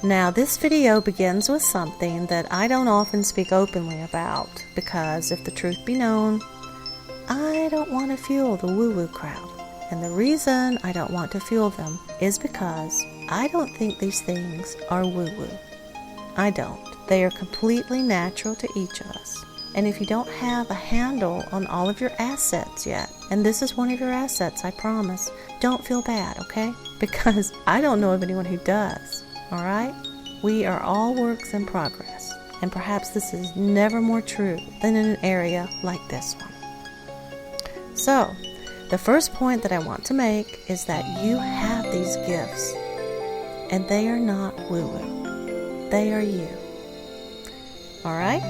Now, this video begins with something that I don't often speak openly about, because if the truth be known, I don't want to fuel the woo-woo crowd. And the reason I don't want to fuel them is because I don't think these things are woo-woo. I don't. They are completely natural to each of us. And if you don't have a handle on all of your assets yet, and this is one of your assets, I promise, don't feel bad, okay? Because I don't know of anyone who does. Alright? We are all works in progress, and perhaps this is never more true than in an area like this one. So, the first point that I want to make is that you have these gifts, and they are not woo-woo. They are you. Alright?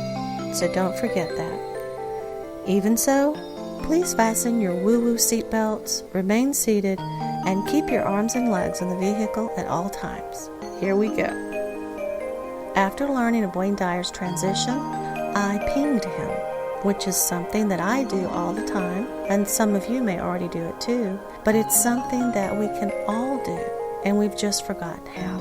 So don't forget that. Even so, please fasten your woo-woo seatbelts, remain seated, and keep your arms and legs in the vehicle at all times. Here we go. After learning of Wayne Dyer's transition, I pinged him, which is something that I do all the time, and some of you may already do it too, but it's something that we can all do, and we've just forgotten how.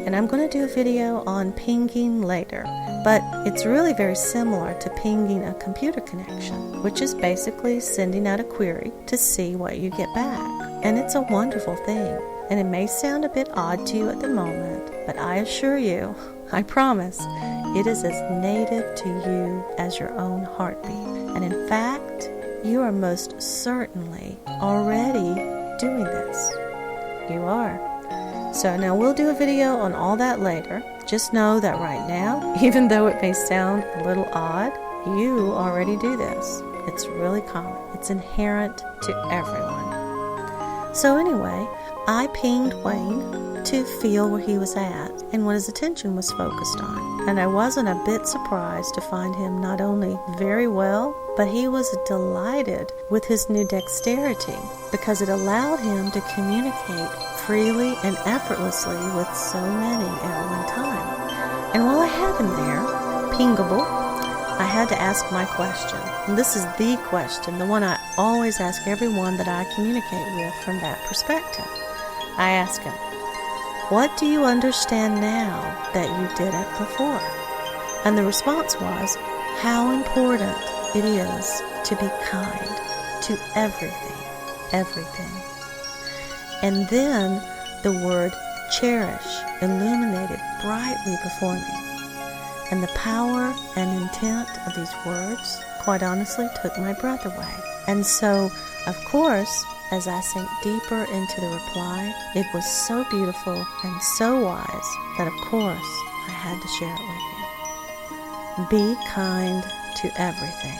And I'm going to do a video on pinging later, but it's really very similar to pinging a computer connection, which is basically sending out a query to see what you get back. And it's a wonderful thing. And it may sound a bit odd to you at the moment, but I assure you, I promise, it is as native to you as your own heartbeat. And in fact, you are most certainly already doing this. You are. So now we'll do a video on all that later. Just know that right now, even though it may sound a little odd, you already do this. It's really common. It's inherent to everyone. So anyway, I pinged Wayne to feel where he was at and what his attention was focused on. And I wasn't a bit surprised to find him not only very well, but he was delighted with his new dexterity because it allowed him to communicate freely and effortlessly with so many at one time. And while I had him there, pingable, I had to ask my question. And this is the question, the one I always ask everyone that I communicate with from that perspective. I ask him, what do you understand now that you didn't before? And the response was, how important it is to be kind to everything. And then the word cherish illuminated brightly before me. And the power and intent of these words, quite honestly, took my breath away. And so, of course, as I sank deeper into the reply, it was so beautiful and so wise that, of course, I had to share it with you. Be kind to everything.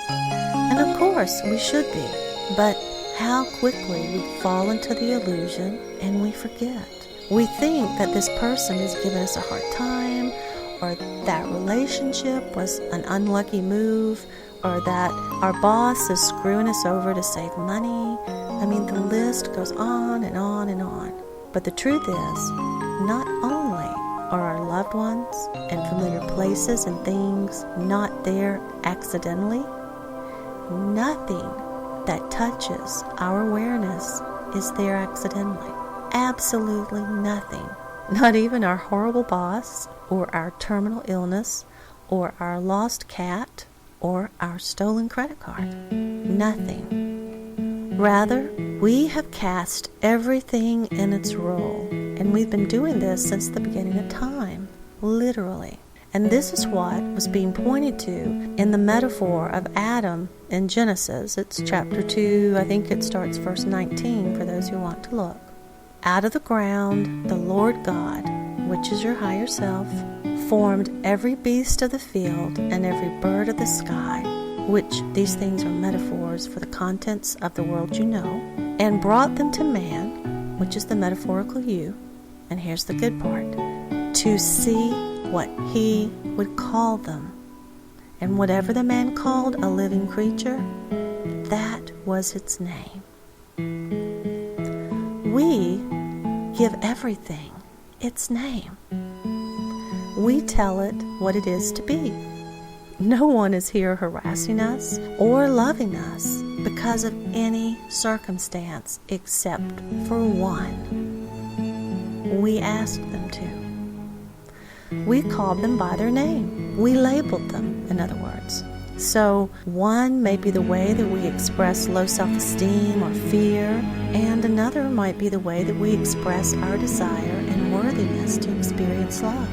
And of course, we should be. But how quickly we fall into the illusion and we forget. We think that this person is giving us a hard time, or that relationship was an unlucky move, or that our boss is screwing us over to save money. I mean, the list goes on and on and on. But the truth is, not only are our loved ones and familiar places and things not there accidentally, nothing that touches our awareness is there accidentally. Absolutely nothing. Not even our horrible boss, or our terminal illness, or our lost cat, or our stolen credit card. Nothing. Rather, we have cast everything in its role, and we've been doing this since the beginning of time, literally. And this is what was being pointed to in the metaphor of Adam in Genesis. It's chapter 2, I think it starts verse 19 for those who want to look. Out of the ground, the Lord God, which is your higher self, formed every beast of the field and every bird of the sky, which these things are metaphors for the contents of the world you know, and brought them to man, which is the metaphorical you, and here's the good part, to see what he would call them. And whatever the man called a living creature, that was its name. We give everything its name. We tell it what it is to be. No one is here harassing us or loving us because of any circumstance except for one. We asked them to. we called them by their name. We labeled them, in other words. So one may be the way that we express low self-esteem or fear, and another might be the way that we express our desire and worthiness to experience love.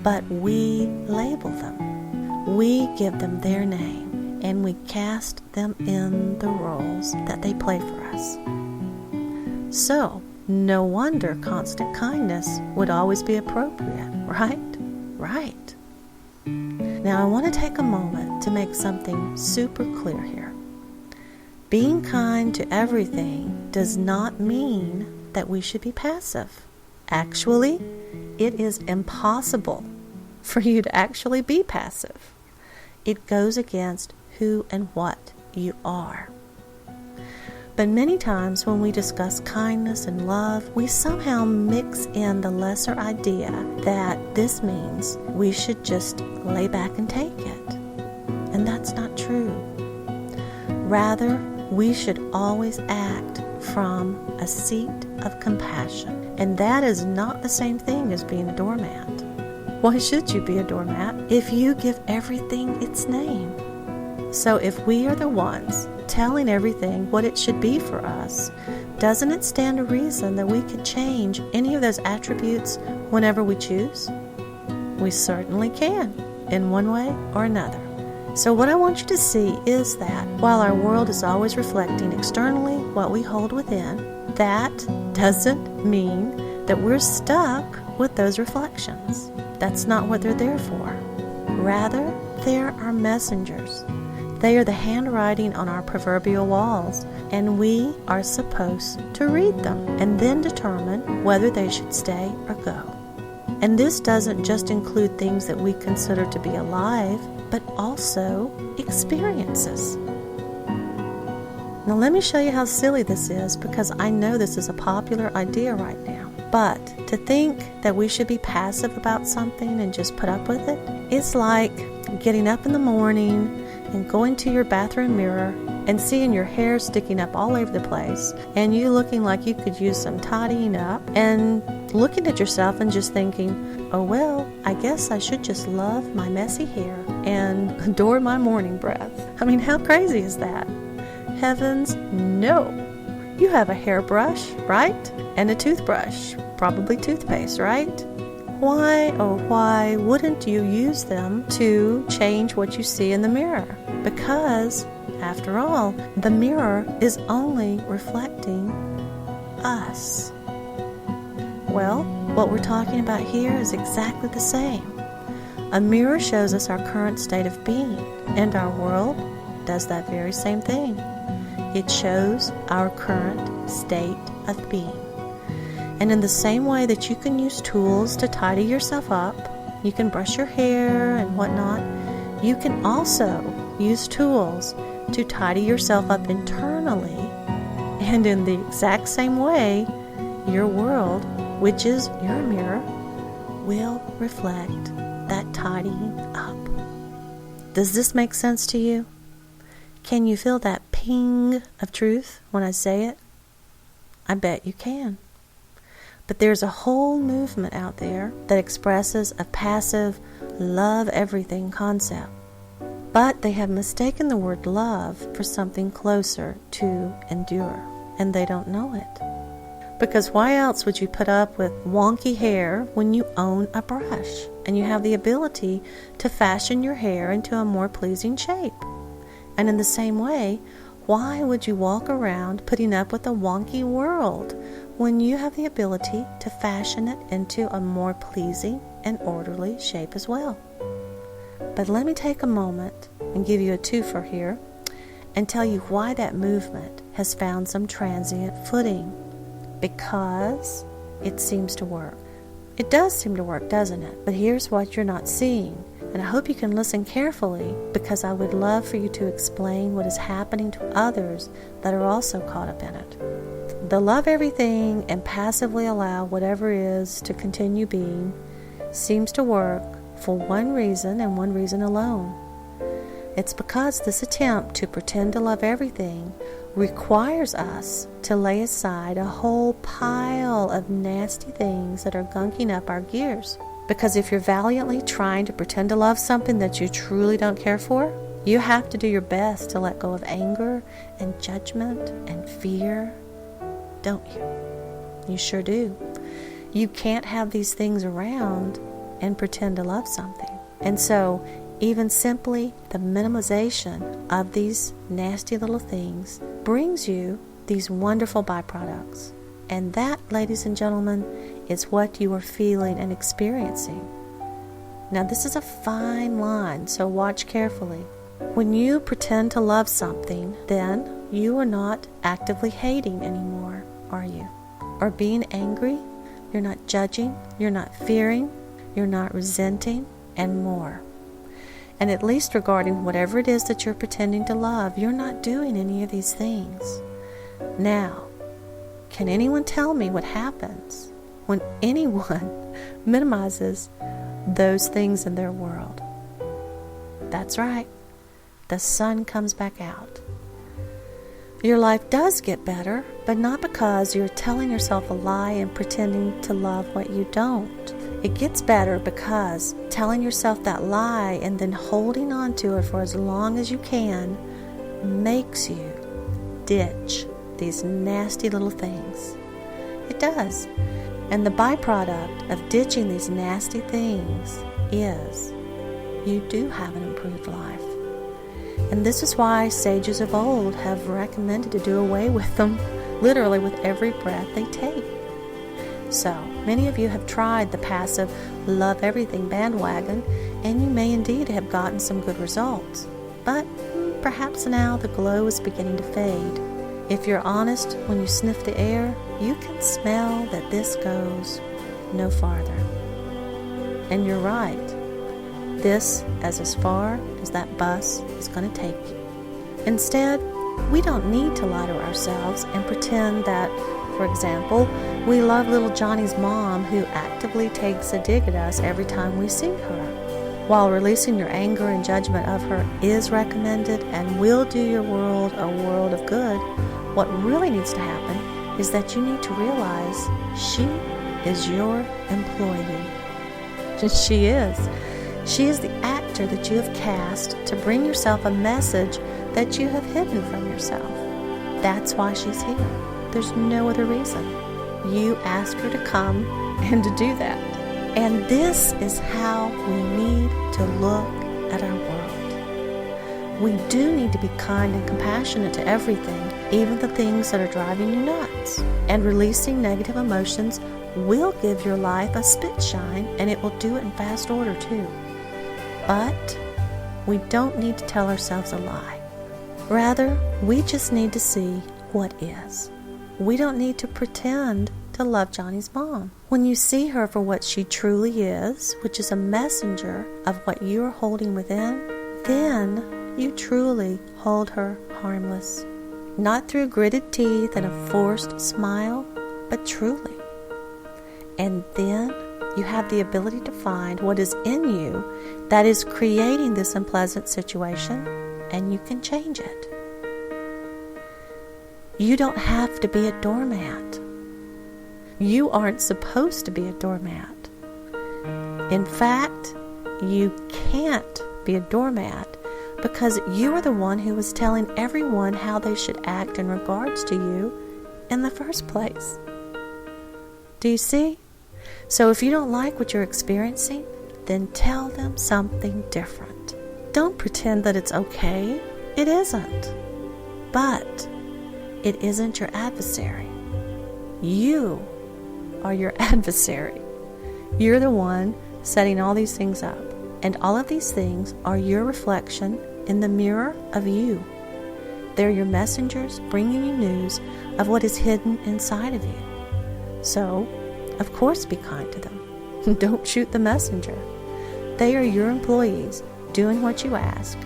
But we label them. We give them their name, and we cast them in the roles that they play for us. So, no wonder constant kindness would always be appropriate, right? Right. Now, I want to take a moment to make something super clear here. Being kind to everything does not mean that we should be passive. Actually, it is impossible for you to actually be passive. It goes against who and what you are. But many times when we discuss kindness and love, we somehow mix in the lesser idea that this means we should just lay back and take it. And that's not true. Rather, we should always act from a seat of compassion. And that is not the same thing as being a doormat. Why should you be a doormat if you give everything its name? So if we are the ones telling everything what it should be for us, doesn't it stand to reason that we could change any of those attributes whenever we choose? We certainly can, in one way or another. So what I want you to see is that while our world is always reflecting externally what we hold within, that doesn't mean that we're stuck with those reflections. That's not what they're there for. Rather, they're our messengers. They are the handwriting on our proverbial walls, and we are supposed to read them and then determine whether they should stay or go. And this doesn't just include things that we consider to be alive, but also experiences. Now let me show you how silly this is, because I know this is a popular idea right now. But to think that we should be passive about something and just put up with it, it's like getting up in the morning and going to your bathroom mirror and seeing your hair sticking up all over the place and you looking like you could use some tidying up, and looking at yourself and just thinking, oh well, I guess I should just love my messy hair and adore my morning breath. I mean, how crazy is that? Heavens, no. You have a hairbrush, right? And a toothbrush, probably toothpaste, right? Why, oh why wouldn't you use them to change what you see in the mirror? Because, after all, the mirror is only reflecting us. Well, what we're talking about here is exactly the same. A mirror shows us our current state of being, and our world does that very same thing. It shows our current state of being. And in the same way that you can use tools to tidy yourself up, you can brush your hair and whatnot, you can also use tools to tidy yourself up internally. And in the exact same way, your world, which is your mirror, will reflect that tidying up. Does this make sense to you? Can you feel that ping of truth when I say it? I bet you can. But there's a whole movement out there that expresses a passive love everything concept. But they have mistaken the word love for something closer to endure, and they don't know it. Because why else would you put up with wonky hair when you own a brush and you have the ability to fashion your hair into a more pleasing shape? And in the same way, why would you walk around putting up with a wonky world when you have the ability to fashion it into a more pleasing and orderly shape as well? But let me take a moment and give you a twofer here and tell you why that movement has found some transient footing. Because it seems to work. It does seem to work, doesn't it? But here's what you're not seeing. And I hope you can listen carefully, because I would love for you to explain what is happening to others that are also caught up in it. The love everything and passively allow whatever is to continue being seems to work for one reason and one reason alone. It's because this attempt to pretend to love everything requires us to lay aside a whole pile of nasty things that are gunking up our gears. Because if you're valiantly trying to pretend to love something that you truly don't care for, you have to do your best to let go of anger and judgment and fear, don't you? You sure do. You can't have these things around and pretend to love something. And so, even simply the minimization of these nasty little things brings you these wonderful byproducts. And that, ladies and gentlemen, is what you are feeling and experiencing. Now, this is a fine line, so watch carefully. When you pretend to love something, then you are not actively hating anymore, are you? Or being angry, you're not judging, you're not fearing, you're not resenting, and more. And at least regarding whatever it is that you're pretending to love, you're not doing any of these things. Now, can anyone tell me what happens when anyone minimizes those things in their world? That's right. The sun comes back out. Your life does get better, but not because you're telling yourself a lie and pretending to love what you don't. It gets better because telling yourself that lie and then holding on to it for as long as you can makes you ditch these nasty little things. It does. And the byproduct of ditching these nasty things is you do have an improved life. And this is why sages of old have recommended to do away with them, literally with every breath they take. So, many of you have tried the passive love everything bandwagon, and you may indeed have gotten some good results. But perhaps now the glow is beginning to fade. If you're honest, when you sniff the air, you can smell that this goes no farther. And you're right. This is as far as that bus is going to take you. Instead, we don't need to lie to ourselves and pretend that, for example, we love little Johnny's mom who actively takes a dig at us every time we see her. While releasing your anger and judgment of her is recommended and will do your world a world of good, what really needs to happen is that you need to realize she is your employee. She is. She is the actor that you have cast to bring yourself a message that you have hidden from yourself. That's why she's here. There's no other reason. You asked her to come and to do that. And this is how we need to look at our world. We do need to be kind and compassionate to everything, even the things that are driving you nuts. And releasing negative emotions will give your life a spit shine, and it will do it in fast order too. But we don't need to tell ourselves a lie. Rather, we just need to see what is. We don't need to pretend to love Johnny's mom. When you see her for what she truly is, which is a messenger of what you are holding within, then you truly hold her harmless. Not through gritted teeth and a forced smile, but truly. And then you have the ability to find what is in you that is creating this unpleasant situation, and you can change it. You don't have to be a doormat. You aren't supposed to be a doormat. In fact, you can't be a doormat because you are the one who was telling everyone how they should act in regards to you in the first place. Do you see? So if you don't like what you're experiencing, then tell them something different. Don't pretend that it's okay. It isn't. But it isn't your adversary. You are your adversary. You're the one setting all these things up. And all of these things are your reflection in the mirror of you. They're your messengers bringing you news of what is hidden inside of you. So, of course, be kind to them. Don't shoot the messenger. They are your employees doing what you ask,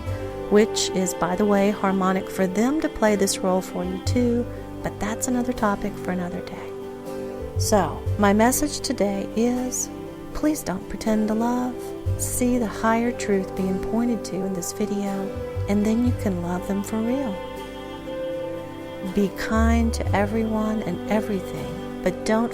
which is, by the way, harmonic for them to play this role for you too, but that's another topic for another day. So, my message today is, please don't pretend to love. See the higher truth being pointed to in this video, and then you can love them for real. Be kind to everyone and everything, but don't